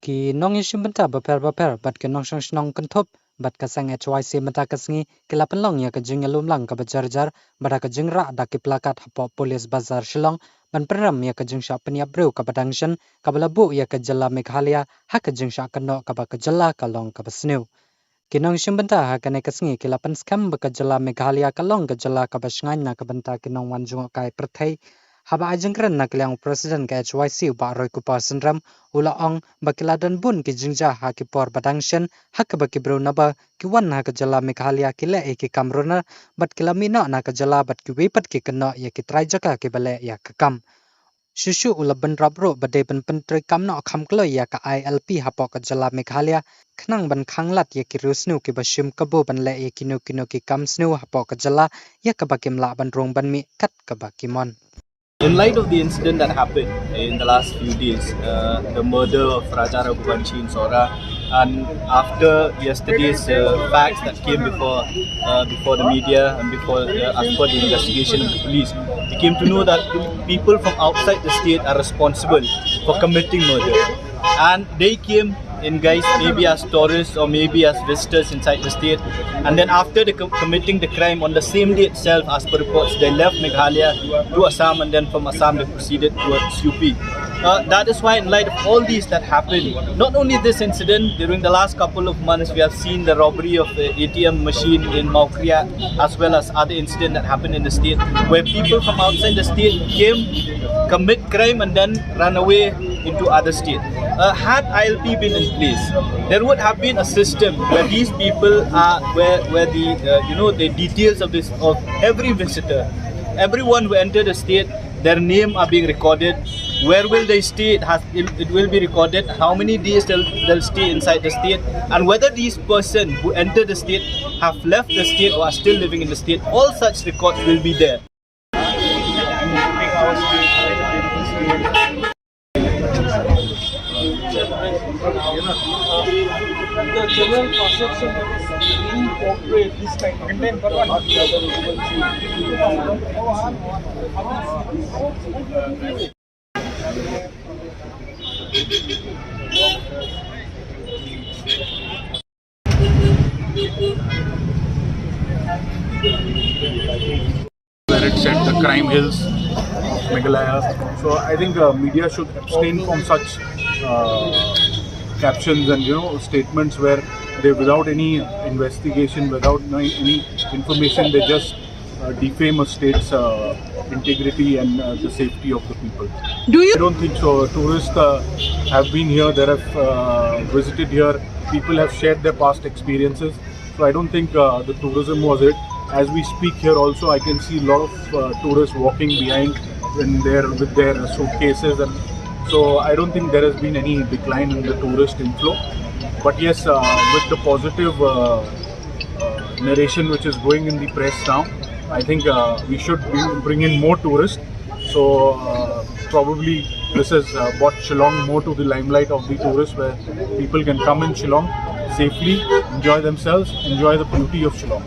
ki nong yishim benta baper bat ke nong shang shnong kentop bat ka sang HYC mata kasngi ke lapan long ya ka jing alum lang ka bajar bada ka jing ra da ke plakat hapo polis bazar shillong ban peram ya ka jing sha penya breu ka badangshan ka balabu ya ka jalla Meghalaya ha ka jing sha kano ka ba ka jalla ka long ka basnew kinong shim benta ha ka ne kasngi ke lapan skam ba ka jalla Meghalaya ka long ka jalla ka basngai na ka benta kinong wan jung kai perthai haba ajengkran nak liang president ka HYC ba roi ku pasandram ula ong bakiladan bun ki jingja ha ki por badangshan hak ba ki bro naba ki wan ha ka jala Meghalaya ki le ki kamrona bat kilamina na ka jala bat ki wepat ki kana ya ki trai jaka ki bale ya ka kam shushu ula ban rabro bade ban pentri kam no kham klo ya ka ILP ha po ka jala Meghalaya khnang ban khanglat ya ki rusnu ki bashim kabo ban le ya kino ki kam snu ha po ka jala ya ka ba kimla ban rong ban mi kat ka ba kimon. In light of the incident that happened in the last few days, the murder of Raja Raghuvanshi in Sora, and after yesterday's facts that came before the media and before as per the investigation of the police, we came to know that people from outside the state are responsible for committing murder, and they came in guise maybe as tourists or maybe as visitors inside the state, and then after committing the crime on the same day itself, as per reports, they left Meghalaya to Assam, and then from Assam they proceeded towards UP. That is why, in light of all these that happened, not only this incident, during the last couple of months we have seen the robbery of the ATM machine in Maukriya, as well as other incidents that happened in the state where people from outside the state came, commit crime and then run away into other states. Had ILP been in place, there would have been a system where these people are, where the the details of every visitor, everyone who entered the state, their name are being recorded. Where will they stay? It will be recorded. How many days they'll stay inside the state, and whether these person who entered the state have left the state or are still living in the state. All such records will be there. The general perception that is being portrayed this time content where it said the crime hills of Meghalaya. So I think media should abstain from such captions and statements where they, without any investigation, without any information, they just defame a state's integrity and the safety of the people. I don't think so. Tourists have been here, they have visited here, people have shared their past experiences. So I don't think the tourism was it. As we speak here also, I can see a lot of tourists walking behind with their suitcases, and so I don't think there has been any decline in the tourist inflow. But yes, with the positive narration which is going in the press now, I think we should bring in more tourists. So probably this has brought Shillong more to the limelight of the tourists, where people can come in Shillong safely, enjoy themselves, enjoy the beauty of Shillong.